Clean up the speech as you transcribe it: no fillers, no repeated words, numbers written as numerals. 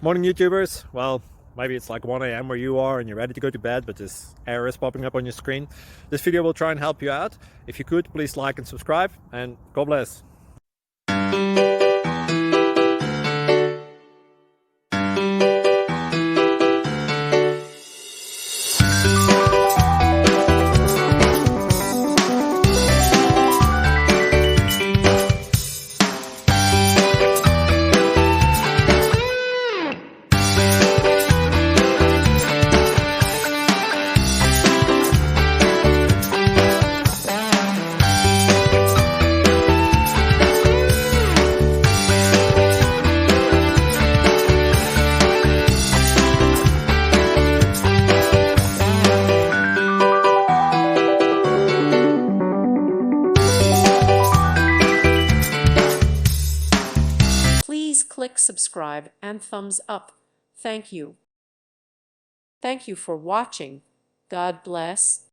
Morning YouTubers. Well, maybe it's like 1 a.m. where you are and you're ready to go to bed, but this error is popping up on your screen. This video will try and help you out. If you could, please like and subscribe, and God bless. Please click subscribe and thumbs up. Thank you. Thank you for watching. God bless.